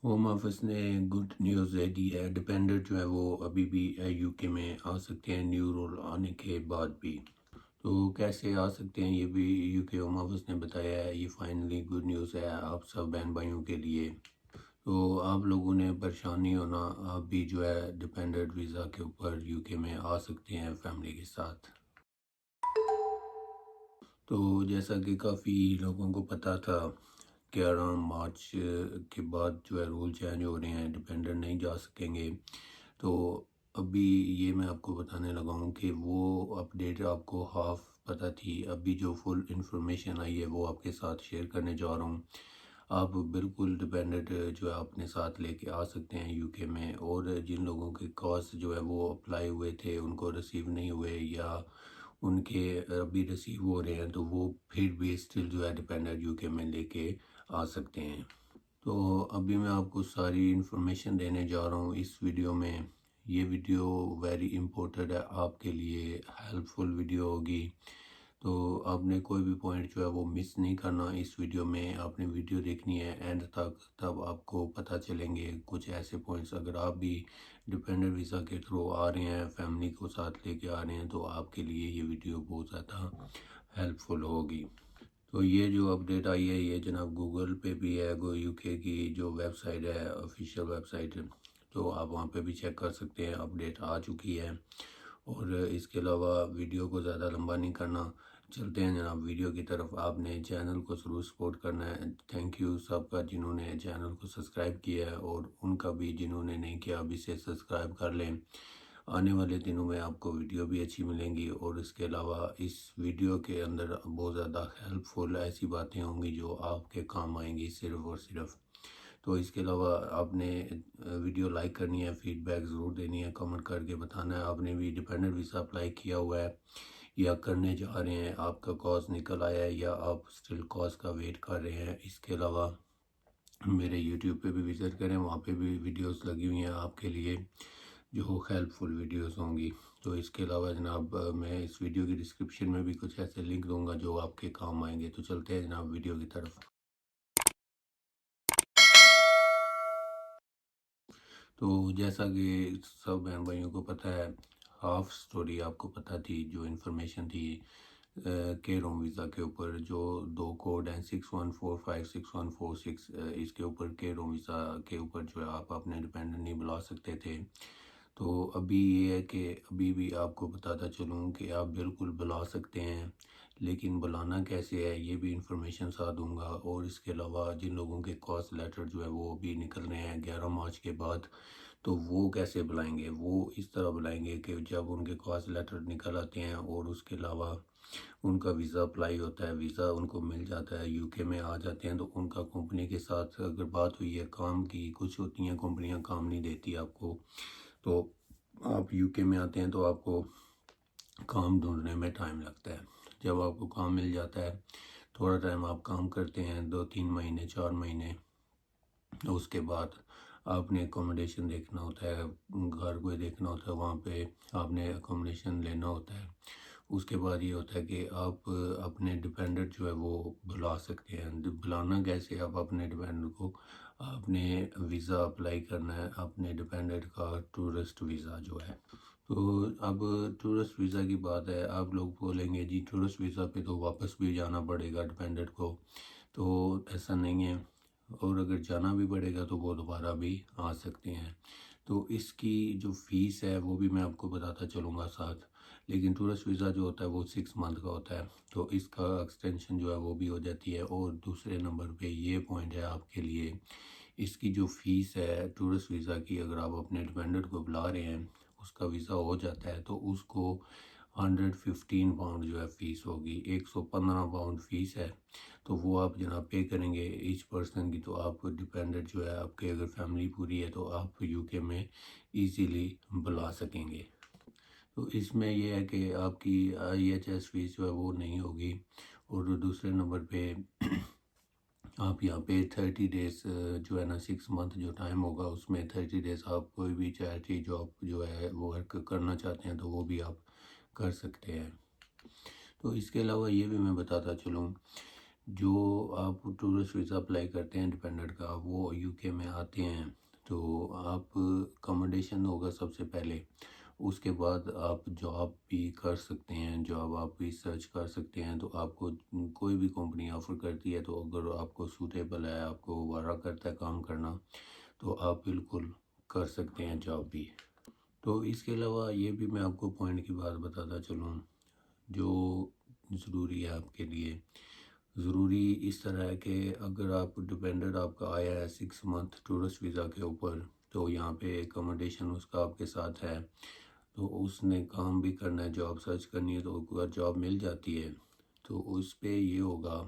Home office نے good news دے دی ہے، dependent جو ہے وہ ابھی بھی یو کے میں آ سکتے ہیں نیو رول آنے کے بعد بھی۔ تو کیسے آ سکتے ہیں یہ بھی یو کے ہوم آفس نے بتایا ہے، یہ فائنلی گڈ نیوز ہے آپ سب بہن بھائیوں کے لیے۔ تو آپ لوگوں نے پریشان نہیں ہونا، آپ بھی جو ہے ڈپینڈنٹ ویزا کے اوپر یو کے میں آ سکتے ہیں فیملی کے ساتھ۔ تو جیسا کہ کافی لوگوں کو پتہ تھا کہ 11 مارچ کے بعد جو ہے رول چینج ہو رہے ہیں، ڈپینڈنٹ نہیں جا سکیں گے۔ تو ابھی یہ میں آپ کو بتانے لگا ہوں کہ وہ اپڈیٹ آپ کو ہاف پتہ تھی، ابھی جو فل انفارمیشن آئی ہے وہ آپ کے ساتھ شیئر کرنے جا رہا ہوں۔ آپ بالکل ڈپینڈنٹ جو ہے اپنے ساتھ لے کے آ سکتے ہیں یو کے میں، اور جن لوگوں کے کاز جو ہے وہ اپلائی ہوئے تھے ان کو ریسیو نہیں ہوئے یا ان کے ابھی ریسیو ہو رہے ہیں، تو وہ پھر بھی اسٹل جو ہے ڈپینڈنٹ یو کے میں لے کے آ سکتے ہیں۔ تو ابھی میں آپ کو ساری انفارمیشن دینے جا رہا ہوں اس ویڈیو میں۔ یہ ویڈیو ویری امپورٹنٹ ہے آپ کے لیے، ہیلپ فل ویڈیو ہوگی۔ تو آپ نے کوئی بھی پوائنٹ جو ہے وہ مس نہیں کرنا اس ویڈیو میں، آپ نے ویڈیو دیکھنی ہے اینڈ تک، تب آپ کو پتہ چلیں گے کچھ ایسے پوائنٹس۔ اگر آپ بھی ڈپینڈنٹ ویزا کے تھرو آ رہے ہیں، فیملی کو ساتھ لے کے آ رہے ہیں، تو آپ کے لیے یہ ویڈیو بہت زیادہ ہیلپ فل ہوگی۔ تو یہ جو اپڈیٹ آئی ہے یہ جناب گوگل پہ بھی ہے، یو کے کی جو ویب سائٹ ہے آفیشیل ویب سائٹ، تو آپ وہاں پہ بھی چیک کر سکتے ہیں، اپڈیٹ آ چکی ہے۔ اور اس کے علاوہ ویڈیو کو زیادہ لمبا نہیں کرنا، چلتے ہیں جناب ویڈیو کی طرف۔ آپ نے چینل کو ضرور سپورٹ کرنا ہے، تھینک یو سب کا جنہوں نے چینل کو سبسکرائب کیا ہے، اور ان کا بھی جنہوں نے نہیں کیا ابھی سے سبسکرائب کر لیں۔ آنے والے دنوں میں آپ کو ویڈیو بھی اچھی ملیں گی، اور اس کے علاوہ اس ویڈیو کے اندر بہت زیادہ ہیلپ فل ایسی باتیں ہوں گی جو آپ کے کام آئیں گی صرف اور صرف۔ تو اس کے علاوہ آپ نے ویڈیو لائک کرنی ہے، فیڈ بیک ضرور دینی ہے، کمنٹ کر کے بتانا ہے آپ نے بھی ڈپینڈنٹ ویزا اپلائی کیا ہوا ہے یا کرنے جا رہے ہیں، آپ کا کاز نکل آیا ہے یا آپ اسٹل کاز کا ویٹ کر رہے ہیں۔ اس کے علاوہ میرے یوٹیوب پہ بھی وزٹ کریں، وہاں پہ بھی ویڈیوز لگی ہوئی ہیں آپ کے لیے جو ہیلپ فل ویڈیوز ہوں گی۔ تو اس کے علاوہ جناب میں اس ویڈیو کی ڈسکرپشن میں بھی کچھ ایسے لنک دوں گا جو آپ کے کام آئیں گے۔ تو چلتے ہیں جناب ویڈیو کی طرف۔ تو جیسا کہ سب بہن بھائیوں کو پتہ ہے، ہاف سٹوری آپ کو پتہ تھی، جو انفارمیشن تھی کے روم ویزا کے اوپر، جو دو کوڈ ہیں 6145 6146، اس کے اوپر کے روم ویزا کے اوپر جو ہے آپ اپنے ڈپینڈنٹ نہیں بلا سکتے تھے۔ تو ابھی یہ ہے کہ ابھی بھی آپ کو بتاتا چلوں کہ آپ بالکل بلا سکتے ہیں، لیکن بلانا کیسے ہے یہ بھی انفارمیشن ساتھ دوں گا۔ اور اس کے علاوہ جن لوگوں کے کاز لیٹر جو ہے وہ بھی نکل رہے ہیں 11 مارچ کے بعد، تو وہ کیسے بلائیں گے؟ وہ اس طرح بلائیں گے کہ جب ان کے کاز لیٹر نکل آتے ہیں اور اس کے علاوہ ان کا ویزا اپلائی ہوتا ہے، ویزا ان کو مل جاتا ہے، یو کے میں آ جاتے ہیں، تو ان کا کمپنی کے ساتھ اگر بات ہوئی ہے کام کی، کچھ ہوتی ہیں کمپنیاں کام نہیں دیتی آپ کو، تو آپ یو کے میں آتے ہیں تو آپ کو کام ڈھونڈنے میں ٹائم لگتا ہے۔ جب آپ کو کام مل جاتا ہے، تھوڑا ٹائم آپ کام کرتے ہیں، 2 3 مہینے 4 مہینے، اس کے بعد آپ نے اکوموڈیشن دیکھنا ہوتا ہے، گھر کو دیکھنا ہوتا ہے، وہاں پہ آپ نے اکوموڈیشن لینا ہوتا ہے۔ اس کے بعد یہ ہوتا ہے کہ آپ اپنے ڈپینڈنٹ جو ہے وہ بلا سکتے ہیں۔ بلانا کیسے؟ آپ اپنے ڈپینڈنٹ کو، آپ نے ویزا اپلائی کرنا ہے اپنے ڈپینڈنٹ کا، ٹورسٹ ویزا جو ہے۔ تو اب ٹورسٹ ویزا کی بات ہے، آپ لوگ بولیں گے جی ٹورسٹ ویزا پہ تو واپس بھی جانا پڑے گا ڈپینڈنٹ کو، تو ایسا نہیں ہے، اور اگر جانا بھی پڑے گا تو وہ دوبارہ بھی آ سکتے ہیں۔ تو اس کی جو فیس ہے وہ بھی میں آپ کو بتاتا چلوں گا ساتھ، لیکن ٹورسٹ ویزا جو ہوتا ہے وہ 6 منتھ کا ہوتا ہے، تو اس کا ایکسٹینشن جو ہے وہ بھی ہو جاتی ہے۔ اور دوسرے نمبر پہ یہ پوائنٹ ہے آپ کے لیے، اس کی جو فیس ہے ٹورسٹ ویزا کی، اگر آپ اپنے ڈپینڈنٹ کو بلا رہے ہیں، اس کا ویزا ہو جاتا ہے، تو اس کو 115 پاؤنڈ جو ہے فیس ہوگی، 115 پاؤنڈ فیس ہے۔ تو وہ آپ جناب پے کریں گے ایچ پرسن کی، تو آپ ڈپینڈنٹ جو ہے آپ کے اگر فیملی پوری ہے تو آپ یو کے میں ایزیلی بلا سکیں گے۔ تو اس میں یہ ہے کہ آپ کی آئی ایچ ایس فیس جو ہے وہ نہیں ہوگی۔ اور دوسرے نمبر پہ آپ یہاں پہ 30 ڈیز جو ہے نا، 6 منتھ جو ٹائم ہوگا اس میں 30 ڈیز آپ کوئی بھی چیریٹی جاب جو ہے وہ ورک کرنا چاہتے ہیں تو وہ بھی آپ کر سکتے ہیں۔ تو اس کے علاوہ یہ بھی میں بتاتا چلوں جو آپ ٹورسٹ ویزا اپلائی کرتے ہیں ڈپینڈنٹ کا، وہ یو کے میں آتے ہیں تو آپ اکاموڈیشن ہوگا سب سے پہلے، اس کے بعد آپ جاب بھی کر سکتے ہیں، جاب آپ بھی سرچ کر سکتے ہیں، تو آپ کو کوئی بھی کمپنی آفر کرتی ہے تو اگر آپ کو سوٹیبل ہے، آپ کو وارہ کرتا ہے کام کرنا، تو آپ بالکل کر سکتے ہیں جاب بھی۔ تو اس کے علاوہ یہ بھی میں آپ کو پوائنٹ کی بات بتاتا چلوں جو ضروری ہے آپ کے لیے۔ ضروری اس طرح ہے کہ اگر آپ ڈپینڈنٹ آپ کا آیا ہے 6 منتھ ٹورسٹ ویزا کے اوپر، تو یہاں پہ اکاموڈیشن اس کا آپ کے ساتھ ہے، تو اس نے کام بھی کرنا ہے، جاب سرچ کرنی ہے، تو اگر جاب مل جاتی ہے تو اس پہ یہ ہوگا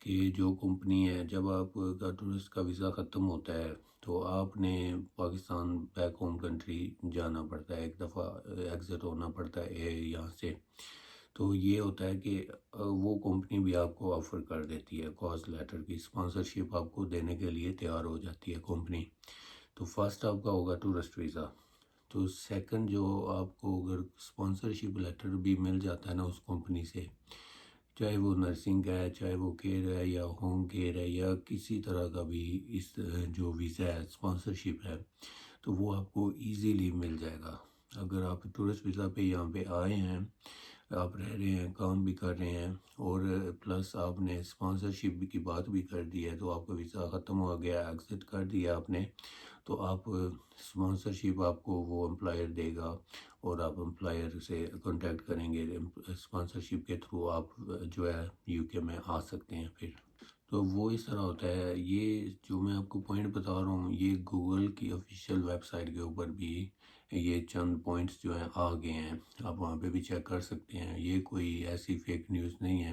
کہ جو کمپنی ہے، جب آپ کا ٹورسٹ کا ویزا ختم ہوتا ہے تو آپ نے پاکستان بیک ہوم کنٹری جانا پڑتا ہے، ایک دفعہ ایگزٹ ہونا پڑتا ہے یہاں سے۔ تو یہ ہوتا ہے کہ وہ کمپنی بھی آپ کو آفر کر دیتی ہے، کاز لیٹر کی اسپانسرشپ آپ کو دینے کے لیے تیار ہو جاتی ہے کمپنی۔ تو فرسٹ آپ کا ہوگا ٹورسٹ ویزا، تو سیکنڈ جو آپ کو اگر اسپانسرشپ لیٹر بھی مل جاتا ہے نا اس کمپنی سے، چاہے وہ نرسنگ کا ہے، چاہے وہ کیئر ہے یا ہوم کیئر ہے یا کسی طرح کا بھی اس جو ویزا ہے اسپانسرشپ ہے، تو وہ آپ کو ایزیلی مل جائے گا۔ اگر آپ ٹورسٹ ویزا پہ یہاں پہ آئے ہیں، آپ رہ رہے ہیں، کام بھی کر رہے ہیں، اور پلس آپ نے اسپانسرشپ کی بات بھی کر دی ہے، تو آپ کا ویزا ختم ہو گیا، ایگزٹ کر دیا آپ نے، تو آپ اسپانسرشپ آپ کو وہ امپلائر دے گا، اور آپ امپلائر سے کانٹیکٹ کریں گے، اسپانسرشپ کے تھرو آپ جو ہے یو کے میں آ سکتے ہیں پھر۔ تو وہ اس طرح ہوتا ہے۔ یہ جو میں آپ کو پوائنٹ بتا رہا ہوں، یہ گوگل کی آفیشیل ویب سائٹ کے اوپر بھی یہ چند پوائنٹس جو ہیں آ گئے ہیں، آپ وہاں پہ بھی چیک کر سکتے ہیں، یہ کوئی ایسی فیک نیوز نہیں ہے۔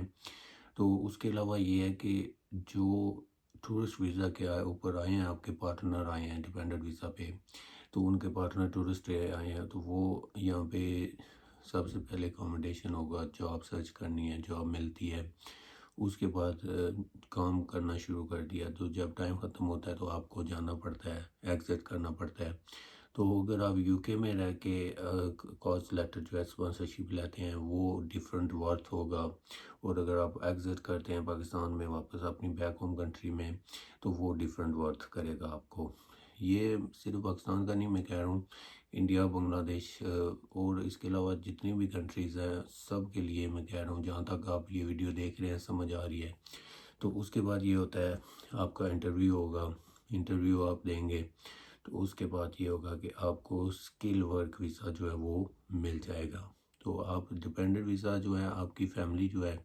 تو اس کے علاوہ یہ ہے کہ جو ٹورسٹ ویزا کے اوپر آئے ہیں، آپ کے پارٹنر آئے ہیں ڈیپینڈنٹ ویزا پہ، تو ان کے پارٹنر ٹورسٹ آئے ہیں، تو وہ یہاں پہ سب سے پہلے اکاموڈیشن ہوگا، جاب سرچ کرنی ہے، جاب ملتی ہے، اس کے بعد کام کرنا شروع کر دیا، تو جب ٹائم ختم ہوتا ہے تو آپ کو جانا پڑتا ہے، ایگزٹ کرنا پڑتا ہے۔ تو اگر آپ یو کے میں رہ کے کاز لیٹر جو ہے اسپانسرشپ لیتے ہیں، وہ ڈیفرنٹ ورتھ ہوگا، اور اگر آپ ایگزٹ کرتے ہیں پاکستان میں واپس اپنی بیک ہوم کنٹری میں، تو وہ ڈیفرنٹ ورتھ کرے گا آپ کو۔ یہ صرف پاکستان کا نہیں میں کہہ رہا ہوں، انڈیا، بنگلہ دیش اور اس کے علاوہ جتنی بھی کنٹریز ہیں سب کے لیے میں کہہ رہا ہوں، جہاں تک آپ یہ ویڈیو دیکھ رہے ہیں سمجھ آ رہی ہے۔ تو اس کے بعد یہ ہوتا ہے آپ کا انٹرویو ہوگا، انٹرویو آپ دیں گے، تو اس کے بعد یہ ہوگا کہ آپ کو اسکل ورک ویزا جو ہے وہ مل جائے گا۔ تو آپ ڈیپینڈنٹ ویزا جو ہے، آپ کی فیملی جو ہے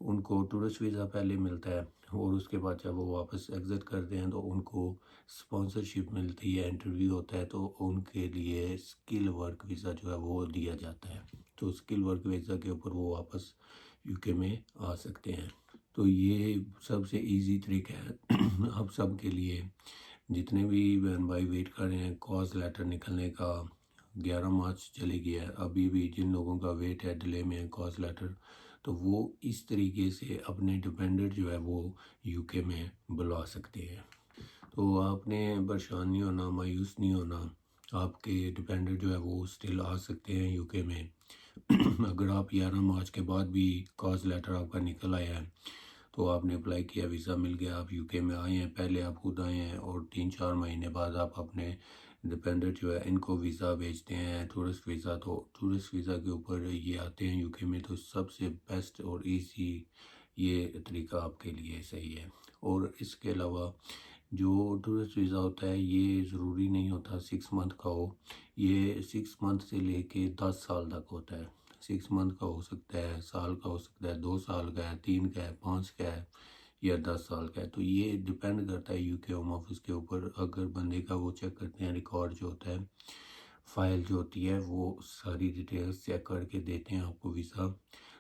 ان کو ٹورسٹ ویزا پہلے ملتا ہے، اور اس کے بعد جب وہ واپس ایگزٹ کرتے ہیں تو ان کو اسپانسرشپ ملتی ہے، انٹرویو ہوتا ہے، تو ان کے لیے اسکل ورک ویزا جو ہے وہ دیا جاتا ہے، تو اسکل ورک ویزا کے اوپر وہ واپس یو کے میں آ سکتے ہیں۔ تو یہ سب سے ایزی طریقہ ہے آپ سب کے لیے، جتنے بھی بہن بھائی ویٹ کر رہے ہیں کاز لیٹر نکلنے کا۔ 11 مارچ چلی گیا ہے، ابھی بھی جن لوگوں کا ویٹ ہے، ڈیلے میں ہے کاز لیٹر، تو وہ اس طریقے سے اپنے ڈیپینڈنٹ جو ہے وہ یو کے میں بلوا سکتے ہیں۔ تو آپ نے پریشان نہیں ہونا، مایوس نہیں ہونا، آپ کے ڈیپینڈنٹ جو ہے وہ سٹل آ سکتے ہیں یو کے میں۔ اگر آپ 11 مارچ کے بعد بھی کاز لیٹر آپ کا نکل آیا ہے، تو آپ نے اپلائی کیا، ویزا مل گیا، آپ یو کے میں آئے ہیں، پہلے آپ خود آئے ہیں، اور 3-4 مہینے بعد آپ اپنے ڈیپینڈنٹ جو ہے ان کو ویزا بھیجتے ہیں، ٹورسٹ ویزا۔ تو ٹورسٹ ویزا کے اوپر یہ آتے ہیں یو کے میں، تو سب سے بیسٹ اور ایزی یہ طریقہ آپ کے لیے صحیح ہے۔ اور اس کے علاوہ جو ٹورسٹ ویزا ہوتا ہے یہ ضروری نہیں ہوتا 6 منتھ کا ہو، یہ 6 منتھ سے لے کے 10 سال تک ہوتا ہے۔ 6 منتھ کا ہو سکتا ہے، سال کا ہو سکتا ہے، 2 سال کا ہے، 3 کا ہے، 5 کا ہے، یا 10 سال کا ہے۔ تو یہ ڈیپینڈ کرتا ہے یو کے ہوم آفس کے اوپر۔ اگر بندے کا وہ چیک کرتے ہیں ریکارڈ جو ہوتا ہے، فائل جو ہوتی ہے، وہ ساری ڈیٹیلز چیک کر کے دیتے ہیں آپ کو ویزا۔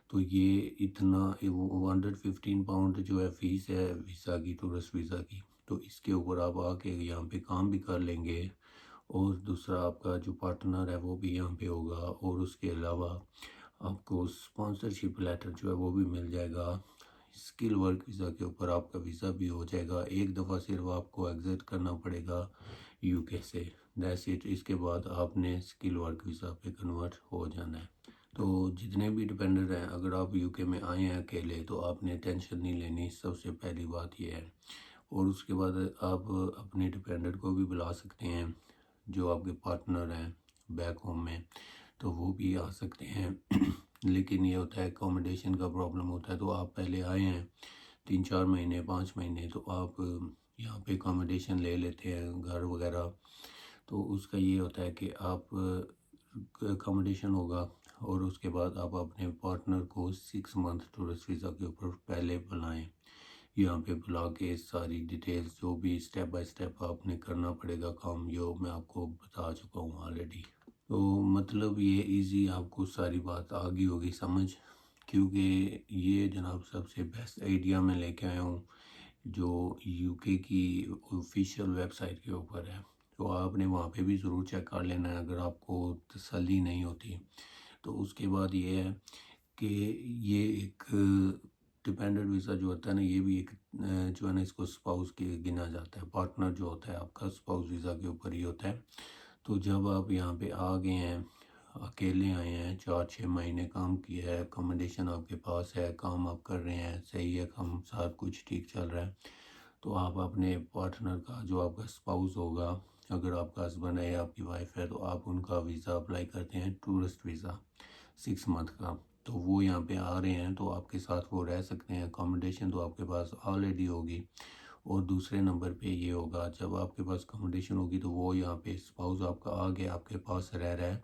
تو یہ اتنا 115 پاؤنڈ جو ہے فیس ہے ویزا کی، ٹورسٹ ویزا کی، تو اس کے اوپر آپ آ کے یہاں پہ کام بھی کر لیں گے، اور دوسرا آپ کا جو پارٹنر ہے وہ بھی یہاں پہ ہوگا، اور اس کے علاوہ آپ کو اسپانسرشپ لیٹر جو ہے وہ بھی مل جائے گا۔ اسکل ورک ویزا کے اوپر آپ کا ویزا بھی ہو جائے گا، ایک دفعہ صرف آپ کو ایگزٹ کرنا پڑے گا یو کے سے، دیٹس اٹ۔ اس کے بعد آپ نے اسکل ورک ویزا پہ کنورٹ ہو جانا ہے۔ تو جتنے بھی ڈپینڈنٹ ہیں، اگر آپ یو کے میں آئے ہیں اکیلے تو آپ نے ٹینشن نہیں لینی، سب سے پہلی بات یہ ہے۔ اور اس کے بعد آپ اپنے ڈپینڈنٹ کو بھی بلا سکتے ہیں، جو آپ کے پارٹنر ہیں بیک ہوم میں، تو وہ بھی آ سکتے ہیں۔ لیکن یہ ہوتا ہے اکوموڈیشن کا پرابلم ہوتا ہے، تو آپ پہلے آئے ہیں 3-4 مہینے 5 مہینے، تو آپ یہاں پہ اکوموڈیشن لے لیتے ہیں گھر وغیرہ، تو اس کا یہ ہوتا ہے کہ آپ اکوموڈیشن ہوگا، اور اس کے بعد آپ اپنے پارٹنر کو 6 منتھ ٹورسٹ ویزا کے اوپر پہلے بلائیں، یہاں پہ بلا کے ساری ڈیٹیلز جو بھی سٹیپ بائی سٹیپ آپ نے کرنا پڑے گا کام، جو میں آپ کو بتا چکا ہوں آلریڈی۔ تو مطلب یہ ایزی آپ کو ساری بات آ گئی ہوگی سمجھ، کیونکہ یہ جناب سب سے بیسٹ آئیڈیا میں لے کے آیا ہوں جو یو کے کی آفیشیل ویب سائٹ کے اوپر ہے، تو آپ نے وہاں پہ بھی ضرور چیک کر لینا ہے اگر آپ کو تسلی نہیں ہوتی۔ تو اس کے بعد یہ ہے کہ یہ ایک ڈپینڈنٹ ویزا جو ہوتا ہے نا، یہ بھی ایک جو ہے نا، اس کو اسپاؤس کے گنا جاتا ہے، پارٹنر جو ہوتا ہے آپ کا اسپاؤس ویزا کے اوپر ہی ہوتا ہے۔ تو جب آپ یہاں پہ آ گئے ہیں، اکیلے آئے ہیں، 4-6 مہینے کام کیا ہے، اکوموڈیشن آپ کے پاس ہے، کام آپ کر رہے ہیں، صحیح ہے، کام سب کچھ ٹھیک چل رہا ہے، تو آپ اپنے پارٹنر کا، جو آپ کا اسپاؤس ہوگا، اگر آپ کا ہسبینڈ ہے یا آپ کی وائف ہے، تو آپ ان کا ویزا اپلائی کرتے ہیں، ٹورسٹ ویزا 6 منتھ کا۔ تو وہ یہاں پہ آ رہے ہیں تو آپ کے ساتھ وہ رہ سکتے ہیں، اکوموڈیشن تو آپ کے پاس آلریڈی ہوگی۔ اور دوسرے نمبر پہ یہ ہوگا، جب آپ کے پاس اکوموڈیشن ہوگی تو وہ یہاں پہ اسپاؤس آپ کا آ گیا، آپ کے پاس رہ رہا ہے،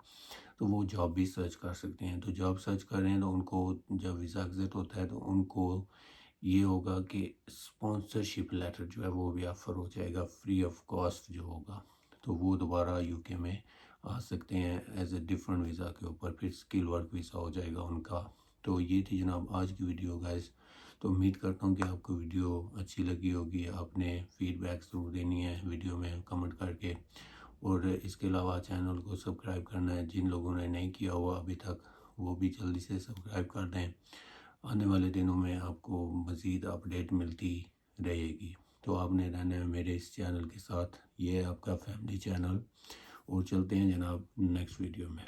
تو وہ جاب بھی سرچ کر سکتے ہیں۔ تو جاب سرچ کر رہے ہیں تو ان کو جب ویزا ایگزٹ ہوتا ہے تو ان کو یہ ہوگا کہ اسپانسرشپ لیٹر جو ہے وہ بھی آفر ہو جائے گا، فری آف کاسٹ جو ہوگا، تو وہ دوبارہ یو کے میں آ سکتے ہیں ایز اے ڈفرنٹ ویزا کے اوپر، پھر اسکل ورک ویزا ہو جائے گا ان کا۔ تو یہ تھی جناب آج کی ویڈیو گائز، تو امید کرتا ہوں کہ آپ کو ویڈیو اچھی لگی ہوگی، آپ نے فیڈ بیک ضرور دینی ہے ویڈیو میں کمنٹ کر کے، اور اس کے علاوہ چینل کو سبسکرائب کرنا ہے، جن لوگوں نے نہیں کیا ہوا ابھی تک وہ بھی جلدی سے سبسکرائب کر دیں، آنے والے دنوں میں آپ کو مزید اپڈیٹ ملتی رہے گی۔ تو آپ نے رہنا ہے میرے اس چینل کے ساتھ، یہ ہے آپ کا فیملی چینل، اور چلتے ہیں جناب نیکسٹ ویڈیو میں۔